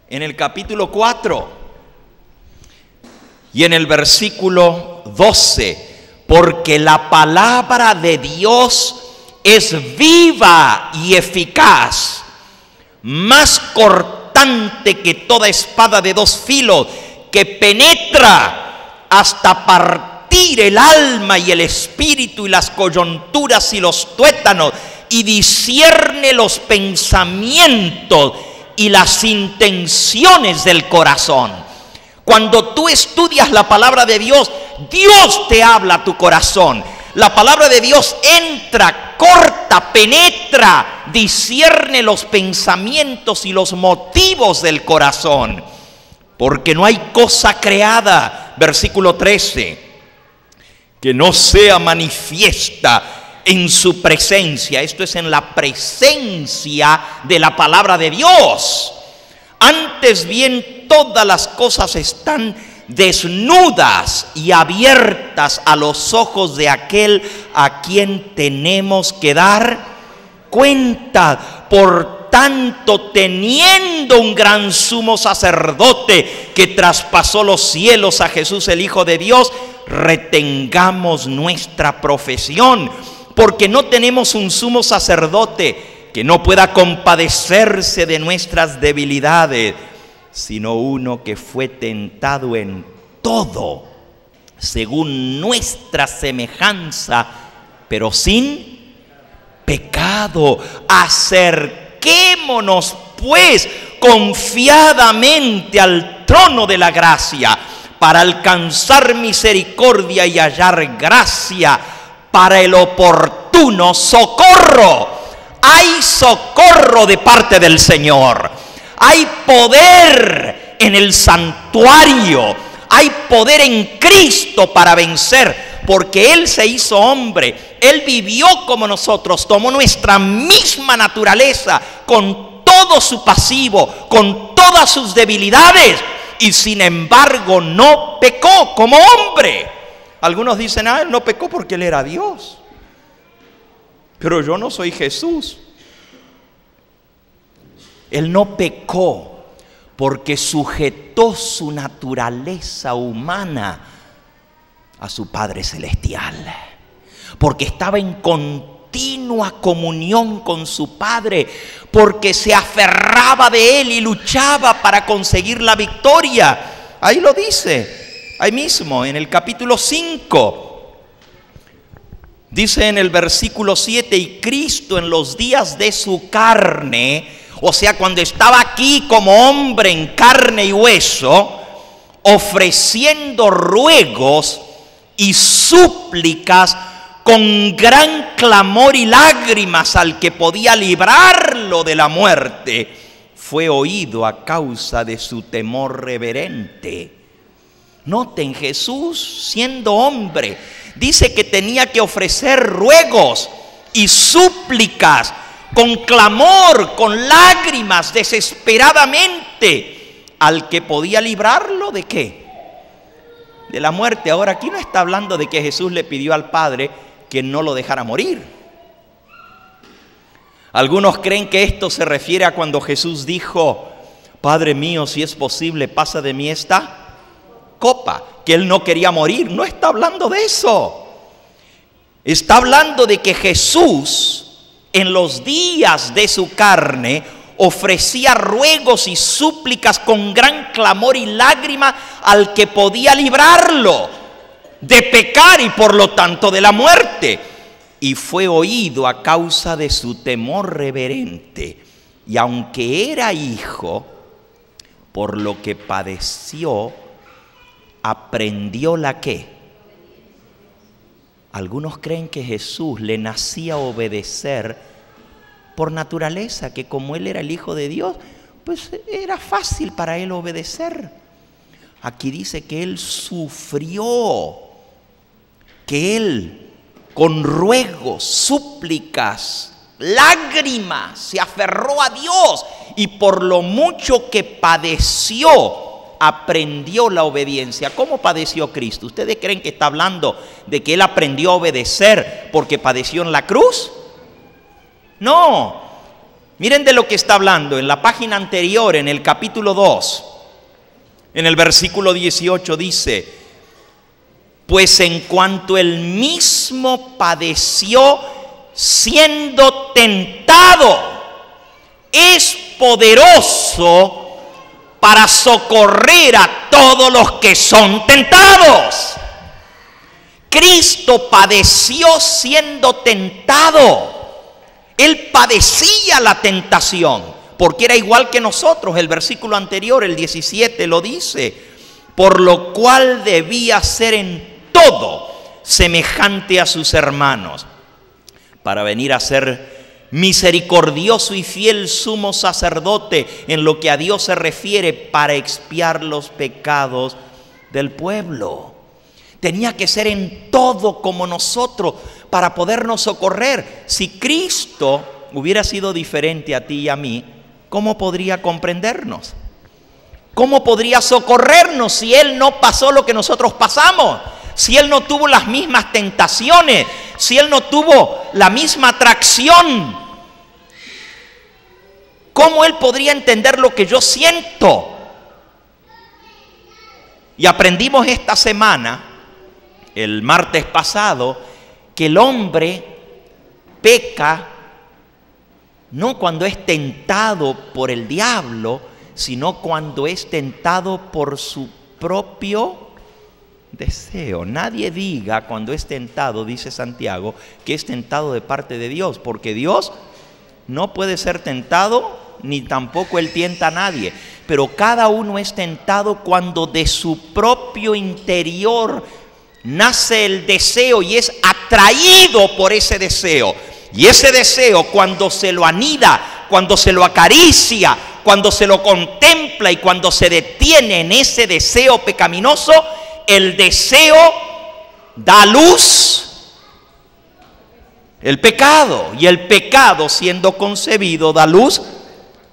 en el capítulo 4 y en el versículo 12, porque la palabra de Dios es viva y eficaz, más cortante que toda espada de dos filos, que penetra hasta partir el alma y el espíritu y las coyunturas y los tuétanos, y discierne los pensamientos y las intenciones del corazón. Cuando tú estudias la palabra de Dios, Dios te habla a tu corazón. La palabra de Dios entra, corta, penetra, discierne los pensamientos y los motivos del corazón. Porque no hay cosa creada, versículo 13, que no sea manifiesta en su presencia. Esto es en la presencia de la palabra de Dios. Antes bien, todas las cosas están desnudas y abiertas a los ojos de aquel a quien tenemos que dar cuenta. Por tanto, teniendo un gran sumo sacerdote que traspasó los cielos, a Jesús el Hijo de Dios, retengamos nuestra profesión, porque no tenemos un sumo sacerdote que no pueda compadecerse de nuestras debilidades, sino uno que fue tentado en todo, según nuestra semejanza, pero sin pecado. Acerquémonos pues confiadamente al trono de la gracia, para alcanzar misericordia y hallar gracia para el oportuno socorro. Hay socorro de parte del Señor. Hay poder en el santuario. Hay poder en Cristo para vencer, porque Él se hizo hombre. Él vivió como nosotros, tomó nuestra misma naturaleza, con todo su pasivo, con todas sus debilidades, y sin embargo no pecó como hombre. Algunos dicen, él no pecó porque Él era Dios. Pero yo no soy Jesús. Él no pecó porque sujetó su naturaleza humana a su Padre Celestial, porque estaba en continua comunión con su Padre, porque se aferraba de Él y luchaba para conseguir la victoria. Ahí lo dice, ahí mismo en el capítulo 5. Dice en el versículo 7, y Cristo en los días de su carne, o sea, cuando estaba aquí como hombre en carne y hueso, ofreciendo ruegos y súplicas con gran clamor y lágrimas al que podía librarlo de la muerte, fue oído a causa de su temor reverente. Noten, Jesús, siendo hombre, dice que tenía que ofrecer ruegos y súplicas con clamor, con lágrimas, desesperadamente, al que podía librarlo ¿de qué? De la muerte. Ahora, aquí no está hablando de que Jesús le pidió al Padre que no lo dejara morir. Algunos creen que esto se refiere a cuando Jesús dijo, Padre mío, si es posible, pasa de mí esta copa, que Él no quería morir. No está hablando de eso. Está hablando de que Jesús, en los días de su carne, ofrecía ruegos y súplicas con gran clamor y lágrima al que podía librarlo de pecar y por lo tanto de la muerte. Y fue oído a causa de su temor reverente. Y aunque era hijo, por lo que padeció, aprendió la ¿qué? Algunos creen que Jesús le nacía obedecer por naturaleza, que como Él era el Hijo de Dios, pues era fácil para Él obedecer. Aquí dice que Él sufrió, que Él con ruegos, súplicas, lágrimas, se aferró a Dios, y por lo mucho que padeció, aprendió la obediencia. ¿Cómo padeció Cristo? ¿Ustedes creen que está hablando de que Él aprendió a obedecer porque padeció en la cruz? No. Miren de lo que está hablando en la página anterior, en el capítulo 2, en el versículo 18 dice: pues en cuanto él mismo padeció siendo tentado, es poderoso para socorrer a todos los que son tentados. Cristo padeció siendo tentado. Él padecía la tentación, porque era igual que nosotros. El versículo anterior, el 17, lo dice: por lo cual debía ser en todo semejante a sus hermanos, para venir a ser misericordioso y fiel sumo sacerdote en lo que a Dios se refiere, para expiar los pecados del pueblo. Tenía que ser en todo como nosotros para podernos socorrer. Si Cristo hubiera sido diferente a ti y a mí, ¿cómo podría comprendernos? ¿Cómo podría socorrernos si Él no pasó lo que nosotros pasamos? Si Él no tuvo las mismas tentaciones, si Él no tuvo la misma atracción, ¿cómo Él podría entender lo que yo siento? Y aprendimos esta semana, el martes pasado, que el hombre peca no cuando es tentado por el diablo, sino cuando es tentado por su propio deseo. Nadie diga cuando es tentado, dice Santiago, que es tentado de parte de Dios, porque Dios no puede ser tentado, ni tampoco Él tienta a nadie. Pero cada uno es tentado cuando de su propio interior nace el deseo y es atraído por ese deseo. Y ese deseo, cuando se lo anida, cuando se lo acaricia, cuando se lo contempla y cuando se detiene en ese deseo pecaminoso, el deseo da a luz el pecado. Y el pecado, siendo concebido, da a luz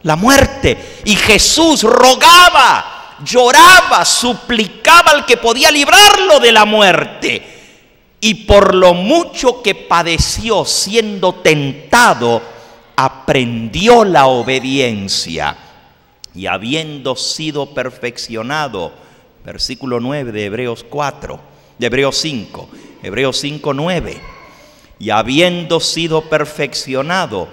la muerte. Y Jesús rogaba, lloraba, suplicaba al que podía librarlo de la muerte. Y por lo mucho que padeció siendo tentado, aprendió la obediencia. Y habiendo sido perfeccionado, versículo 9 de Hebreos 5, Hebreos 5, 9. Y habiendo sido perfeccionado,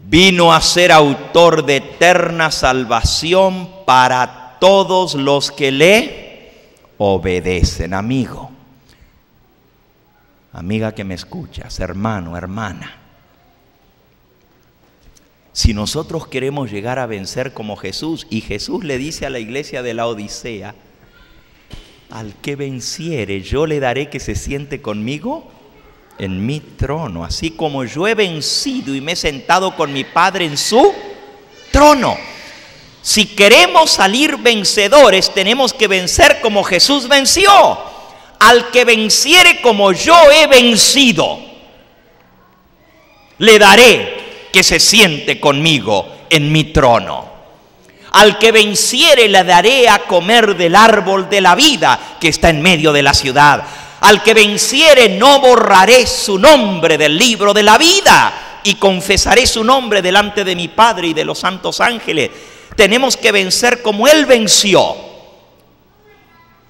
vino a ser autor de eterna salvación para todos los que le obedecen. Amigo, amiga que me escuchas, hermano, hermana, si nosotros queremos llegar a vencer como Jesús, y Jesús le dice a la iglesia de la Odisea: al que venciere, yo le daré que se siente conmigo en mi trono, así como yo he vencido y me he sentado con mi Padre en su trono. Si queremos salir vencedores, tenemos que vencer como Jesús venció. Al que venciere como yo he vencido, le daré que se siente conmigo en mi trono. Al que venciere le daré a comer del árbol de la vida que está en medio de la ciudad. Al que venciere no borraré su nombre del libro de la vida, y confesaré su nombre delante de mi Padre y de los santos ángeles. Tenemos que vencer como Él venció.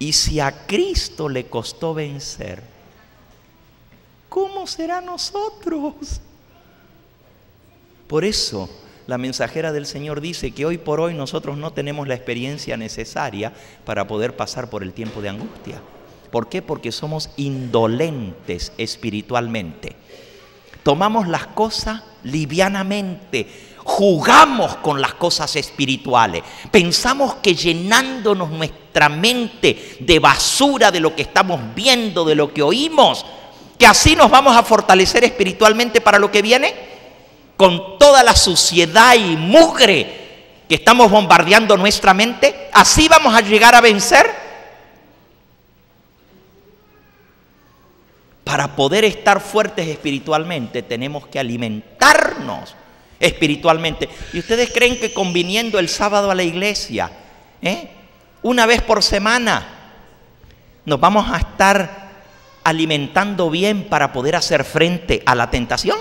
Y si a Cristo le costó vencer, ¿cómo será a nosotros? Por eso la mensajera del Señor dice que hoy por hoy nosotros no tenemos la experiencia necesaria para poder pasar por el tiempo de angustia. ¿Por qué? Porque somos indolentes espiritualmente. Tomamos las cosas livianamente, jugamos con las cosas espirituales. Pensamos que llenándonos nuestra mente de basura de lo que estamos viendo, de lo que oímos, que así nos vamos a fortalecer espiritualmente para lo que viene. Con toda la suciedad y mugre que estamos bombardeando nuestra mente, ¿así vamos a llegar a vencer? Para poder estar fuertes espiritualmente, tenemos que alimentarnos espiritualmente. ¿Y ustedes creen que conviniendo el sábado a la iglesia, una vez por semana, nos vamos a estar alimentando bien para poder hacer frente a la tentación?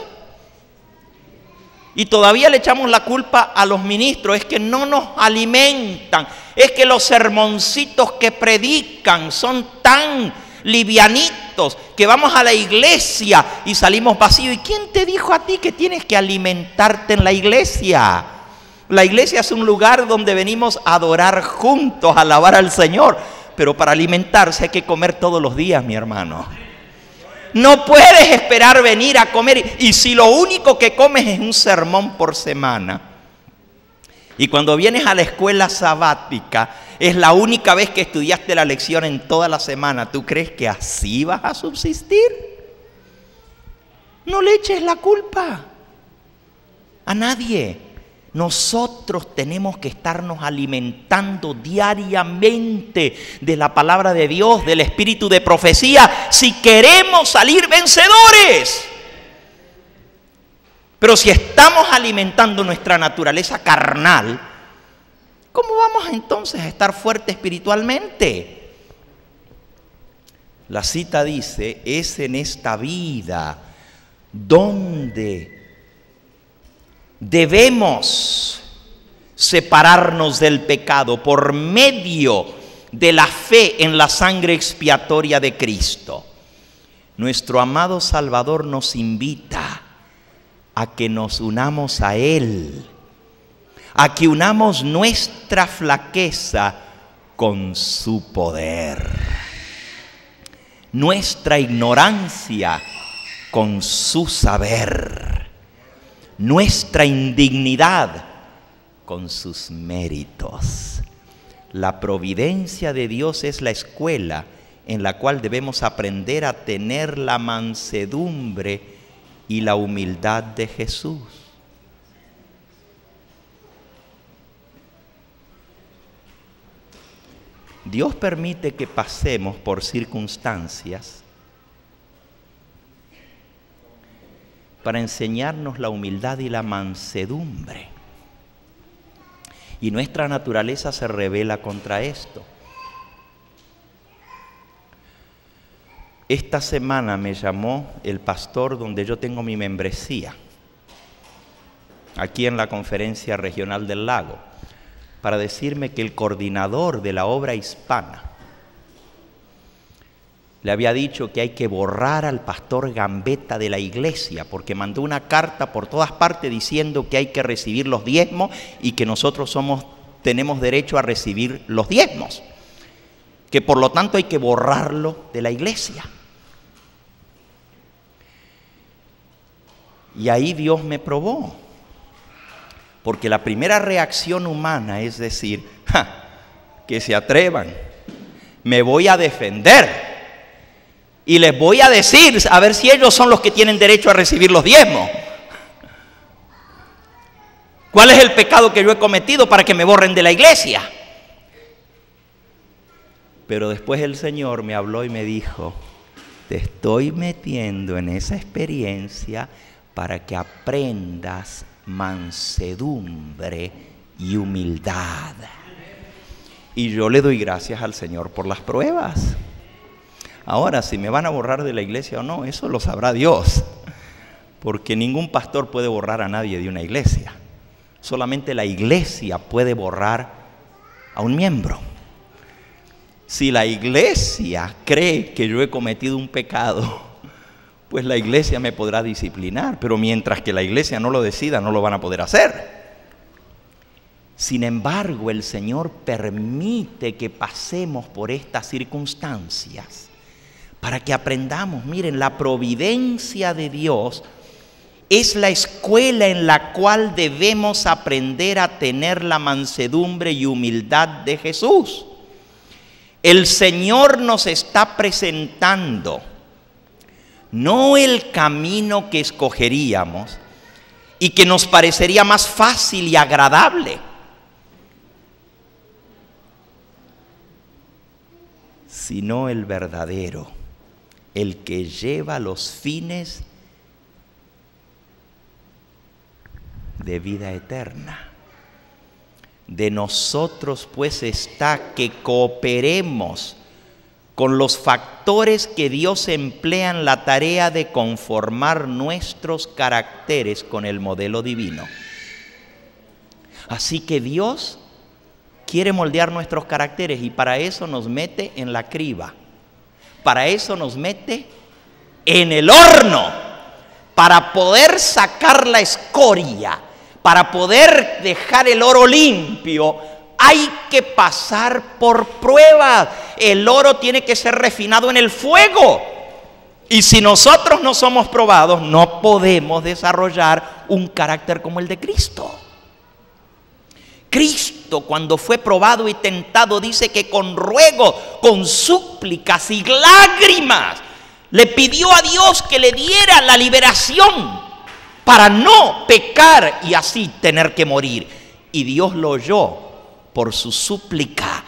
Y todavía le echamos la culpa a los ministros, es que no nos alimentan, es que los sermoncitos que predican son tan livianitos que vamos a la iglesia y salimos vacíos. ¿Y quién te dijo a ti que tienes que alimentarte en la iglesia? La iglesia es un lugar donde venimos a adorar juntos, a alabar al Señor, pero para alimentarse hay que comer todos los días, mi hermano. No puedes esperar venir a comer y si lo único que comes es un sermón por semana y cuando vienes a la escuela sabática es la única vez que estudiaste la lección en toda la semana, ¿tú crees que así vas a subsistir? No le eches la culpa a nadie. Nosotros tenemos que estarnos alimentando diariamente de la palabra de Dios, del espíritu de profecía, si queremos salir vencedores. Pero si estamos alimentando nuestra naturaleza carnal, ¿cómo vamos entonces a estar fuertes espiritualmente? La cita dice, es en esta vida donde debemos separarnos del pecado por medio de la fe en la sangre expiatoria de Cristo. Nuestro amado Salvador nos invita a que nos unamos a Él, a que unamos nuestra flaqueza con su poder, nuestra ignorancia con su saber, nuestra indignidad con sus méritos. La providencia de Dios es la escuela en la cual debemos aprender a tener la mansedumbre y la humildad de Jesús. Dios permite que pasemos por circunstancias para enseñarnos la humildad y la mansedumbre. Y nuestra naturaleza se rebela contra esto. Esta semana me llamó el pastor donde yo tengo mi membresía, aquí en la Conferencia Regional del Lago, para decirme que el coordinador de la obra hispana le había dicho que hay que borrar al pastor Gambetta de la iglesia, porque mandó una carta por todas partes diciendo que hay que recibir los diezmos y que nosotros tenemos derecho a recibir los diezmos, que por lo tanto hay que borrarlo de la iglesia. Y ahí Dios me probó, porque la primera reacción humana es decir, que se atrevan, me voy a defender y les voy a decir, a ver si ellos son los que tienen derecho a recibir los diezmos. ¿Cuál es el pecado que yo he cometido para que me borren de la iglesia? Pero después el Señor me habló y me dijo, te estoy metiendo en esa experiencia para que aprendas mansedumbre y humildad. Y yo le doy gracias al Señor por las pruebas. Ahora, si me van a borrar de la iglesia o no, eso lo sabrá Dios. Porque ningún pastor puede borrar a nadie de una iglesia. Solamente la iglesia puede borrar a un miembro. Si la iglesia cree que yo he cometido un pecado, pues la iglesia me podrá disciplinar, pero mientras que la iglesia no lo decida, no lo van a poder hacer. Sin embargo, el Señor permite que pasemos por estas circunstancias para que aprendamos. Miren, la providencia de Dios es la escuela en la cual debemos aprender a tener la mansedumbre y humildad de Jesús. El Señor nos está presentando no el camino que escogeríamos y que nos parecería más fácil y agradable, sino el verdadero, el que lleva los fines de vida eterna. De nosotros pues está que cooperemos con los factores que Dios emplea en la tarea de conformar nuestros caracteres con el modelo divino. Así que Dios quiere moldear nuestros caracteres y para eso nos mete en la criba. Para eso nos mete en el horno, para poder sacar la escoria, para poder dejar el oro limpio. Hay que pasar por pruebas. El oro tiene que ser refinado en el fuego. Y si nosotros no somos probados, no podemos desarrollar un carácter como el de Cristo. Cristo, cuando fue probado y tentado, dice que con ruego, con súplicas y lágrimas, le pidió a Dios que le diera la liberación para no pecar y así tener que morir. Y Dios lo oyó por su súplica,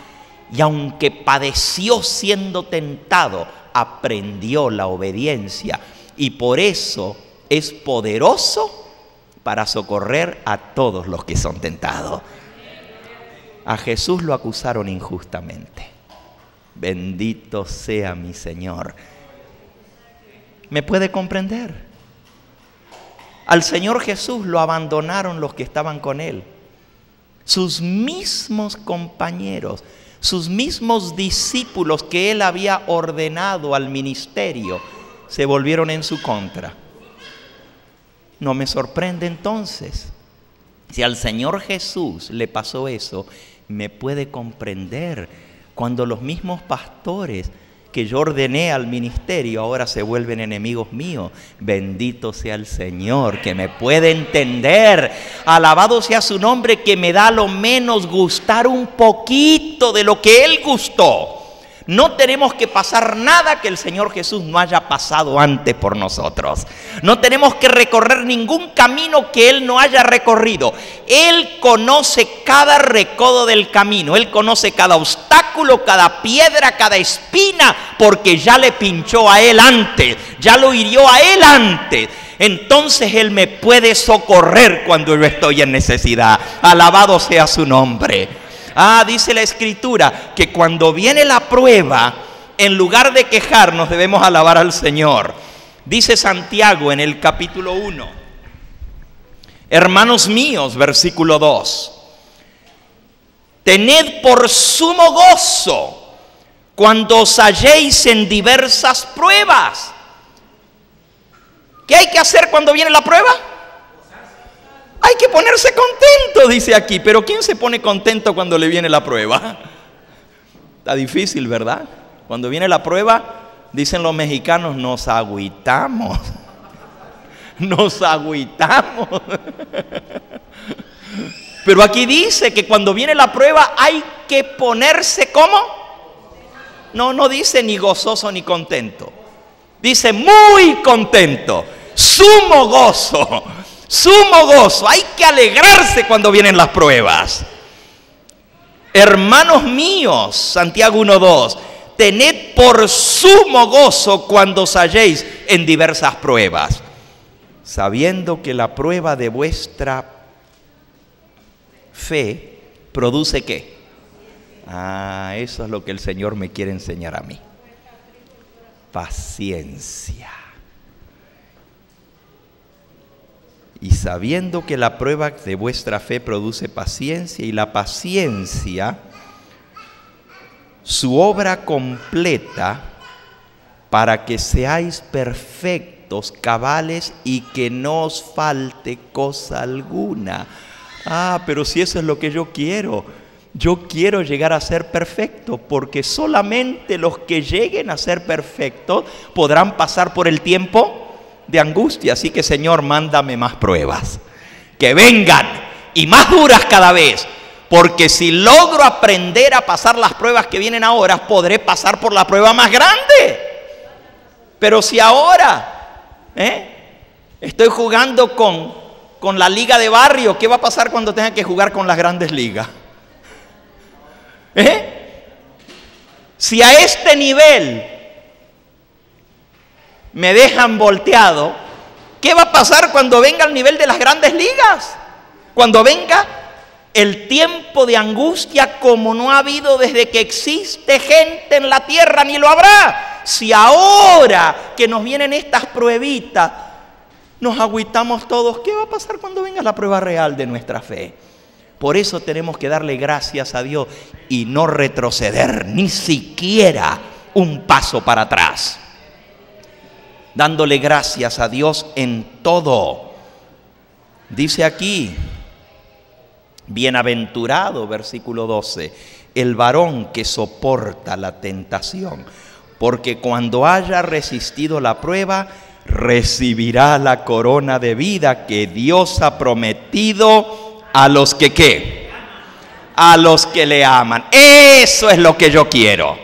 y aunque padeció siendo tentado, aprendió la obediencia, y por eso es poderoso para socorrer a todos los que son tentados. A Jesús lo acusaron injustamente. Bendito sea mi Señor. ¿Me puede comprender? Al Señor Jesús lo abandonaron los que estaban con Él. Sus mismos compañeros, sus mismos discípulos que Él había ordenado al ministerio, se volvieron en su contra. No me sorprende entonces. Si al Señor Jesús le pasó eso, me puede comprender cuando los mismos pastores que yo ordené al ministerio ahora se vuelven enemigos míos. Bendito sea el Señor, que me puede entender. Alabado sea su nombre, que me da a lo menos gustar un poquito de lo que Él gustó. No tenemos que pasar nada que el Señor Jesús no haya pasado antes por nosotros. No tenemos que recorrer ningún camino que Él no haya recorrido. Él conoce cada recodo del camino. Él conoce cada obstáculo, cada piedra, cada espina, porque ya le pinchó a Él antes, ya lo hirió a Él antes. Entonces Él me puede socorrer cuando yo estoy en necesidad. Alabado sea su nombre. Dice la Escritura que cuando viene la prueba, en lugar de quejarnos, debemos alabar al Señor. Dice Santiago en el capítulo 1, hermanos míos, versículo 2, tened por sumo gozo cuando os halléis en diversas pruebas. ¿Qué hay que hacer cuando viene la prueba? Hay que ponerse contento, dice aquí. Pero ¿quién se pone contento cuando le viene la prueba? Está difícil, ¿verdad? Cuando viene la prueba, dicen los mexicanos, nos agüitamos. Nos agüitamos. Pero aquí dice que cuando viene la prueba hay que ponerse ¿cómo? No dice ni gozoso ni contento. Dice muy contento, sumo gozo. Sumo gozo, hay que alegrarse cuando vienen las pruebas. Hermanos míos, Santiago 1:2, tened por sumo gozo cuando os halléis en diversas pruebas, sabiendo que la prueba de vuestra fe produce ¿qué? Eso es lo que el Señor me quiere enseñar a mí. Paciencia. Y sabiendo que la prueba de vuestra fe produce paciencia, y la paciencia, su obra completa, para que seáis perfectos, cabales, y que no os falte cosa alguna. Pero si eso es lo que yo quiero llegar a ser perfecto, porque solamente los que lleguen a ser perfectos podrán pasar por el tiempo de angustia. Así que Señor, mándame más pruebas, que vengan y más duras cada vez, porque si logro aprender a pasar las pruebas que vienen ahora, podré pasar por la prueba más grande. Pero si ahora estoy jugando con la liga de barrio, ¿qué va a pasar cuando tenga que jugar con las grandes ligas? Si a este nivel me dejan volteado, ¿qué va a pasar cuando venga al nivel de las grandes ligas? Cuando venga El tiempo de angustia como no ha habido desde que existe gente en la tierra, ni lo habrá. Si ahora que nos vienen estas pruebitas, nos agüitamos todos, ¿qué va a pasar cuando venga la prueba real de nuestra fe? Por eso tenemos que darle gracias a Dios y no retroceder ni siquiera un paso para atrás. Dándole gracias a Dios en todo. Dice aquí, bienaventurado, versículo 12, el varón que soporta la tentación, porque cuando haya resistido la prueba, recibirá la corona de vida que Dios ha prometido a los que ¿qué? A los que le aman. Eso es lo que yo quiero.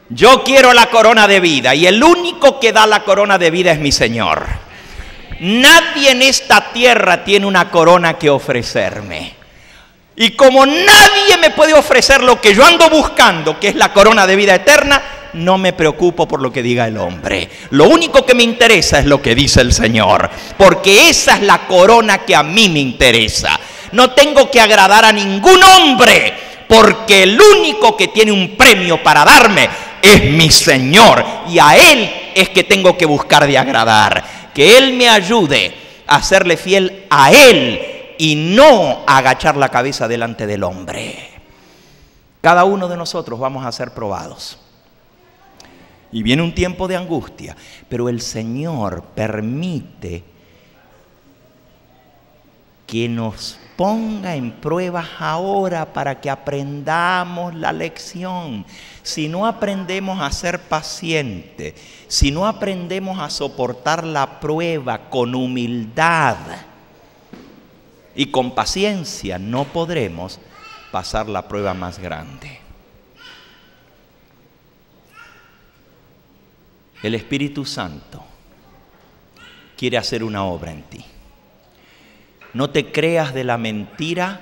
Yo quiero la corona de vida y el único que da la corona de vida es mi Señor. Nadie en esta tierra tiene una corona que ofrecerme. Y como nadie me puede ofrecer lo que yo ando buscando, que es la corona de vida eterna, no me preocupo por lo que diga el hombre. Lo único que me interesa es lo que dice el Señor, porque esa es la corona que a mí me interesa. No tengo que agradar a ningún hombre, porque el único que tiene un premio para darme es mi Señor, y a Él es que tengo que buscar de agradar. Que Él me ayude a serle fiel a Él y no a agachar la cabeza delante del hombre. Cada uno de nosotros vamos a ser probados. Y viene un tiempo de angustia, pero el Señor permite que nos ponga en pruebas ahora para que aprendamos la lección. Si no aprendemos a ser pacientes, si no aprendemos a soportar la prueba con humildad y con paciencia, no podremos pasar la prueba más grande. El Espíritu Santo quiere hacer una obra en ti. No te creas de la mentira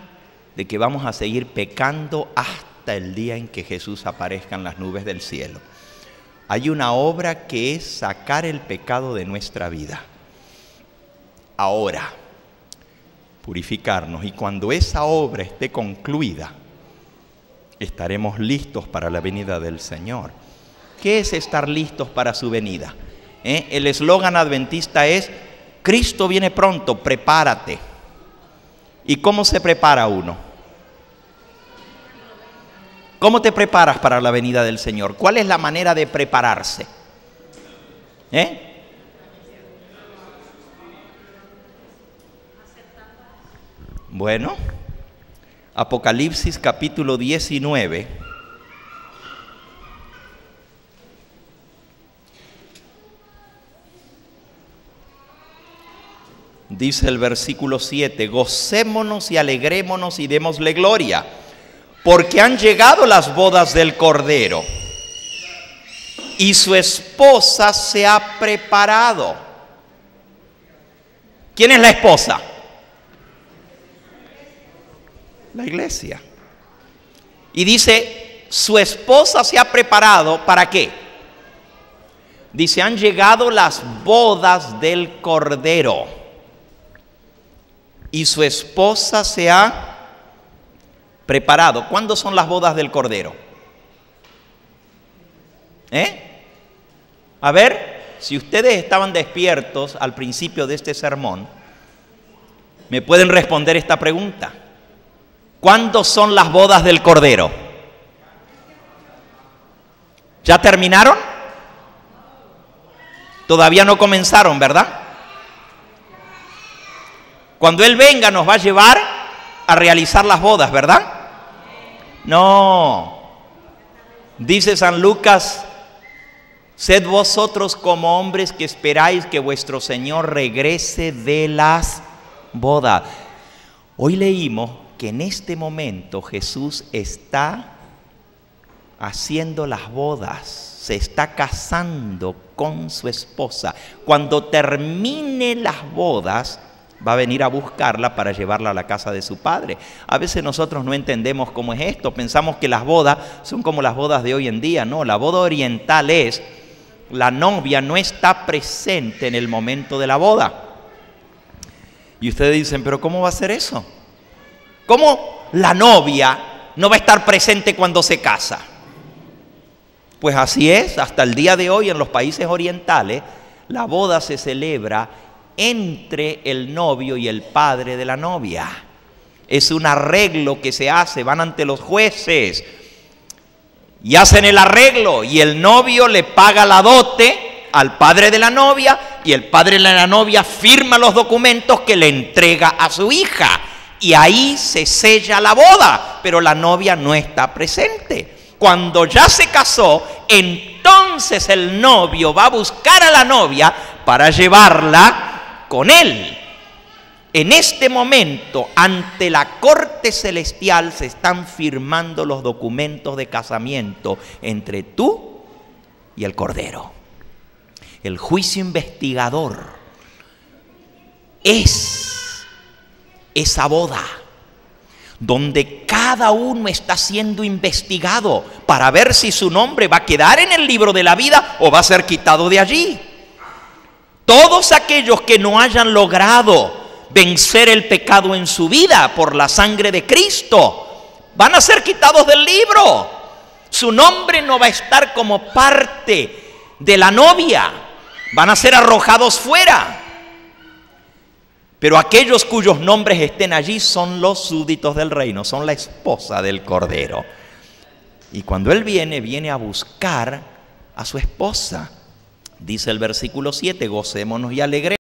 de que vamos a seguir pecando hasta el día en que Jesús aparezca en las nubes del cielo. Hay una obra que es sacar el pecado de nuestra vida. Ahora, purificarnos. Y cuando esa obra esté concluida, estaremos listos para la venida del Señor. ¿Qué es estar listos para su venida? El eslogan adventista es: Cristo viene pronto, prepárate. ¿Y cómo se prepara uno? ¿Cómo te preparas para la venida del Señor? ¿Cuál es la manera de prepararse? Bueno, Apocalipsis capítulo 19. Dice el versículo 7, gocémonos y alegrémonos y démosle gloria, porque han llegado las bodas del Cordero y su esposa se ha preparado. ¿Quién es la esposa? La iglesia. Y dice, su esposa se ha preparado, ¿para qué? Dice, han llegado las bodas del Cordero y su esposa se ha preparado. ¿Cuándo son las bodas del Cordero? A ver, si ustedes estaban despiertos al principio de este sermón, me pueden responder esta pregunta. ¿Cuándo son las bodas del Cordero? ¿Ya terminaron? Todavía no comenzaron, ¿verdad? Cuando Él venga nos va a llevar a realizar las bodas, ¿verdad? No. Dice San Lucas, sed vosotros como hombres que esperáis que vuestro Señor regrese de las bodas. Hoy leímos que en este momento Jesús está haciendo las bodas, se está casando con su esposa. Cuando termine las bodas, va a venir a buscarla para llevarla a la casa de su padre. A veces nosotros no entendemos cómo es esto, pensamos que las bodas son como las bodas de hoy en día. No, la boda oriental es, la novia no está presente en el momento de la boda. Y ustedes dicen, ¿pero cómo va a ser eso? ¿Cómo la novia no va a estar presente cuando se casa? Pues así es, hasta el día de hoy en los países orientales, la boda se celebra entre el novio y el padre de la novia. Es un arreglo que se hace, van ante los jueces y hacen el arreglo, y el novio le paga la dote al padre de la novia, y el padre de la novia firma los documentos que le entrega a su hija, y ahí se sella la boda, pero la novia no está presente. Cuando ya se casó, entonces el novio va a buscar a la novia para llevarla con él. En este momento, ante la corte celestial, se están firmando los documentos de casamiento entre tú y el Cordero. El juicio investigador es esa boda donde cada uno está siendo investigado para ver si su nombre va a quedar en el libro de la vida o va a ser quitado de allí. Todos aquellos que no hayan logrado vencer el pecado en su vida por la sangre de Cristo van a ser quitados del libro. Su nombre no va a estar como parte de la novia, van a ser arrojados fuera. Pero aquellos cuyos nombres estén allí son los súbditos del reino, son la esposa del Cordero. Y cuando Él viene a buscar a su esposa. Dice el versículo 7, gocémonos y alegremos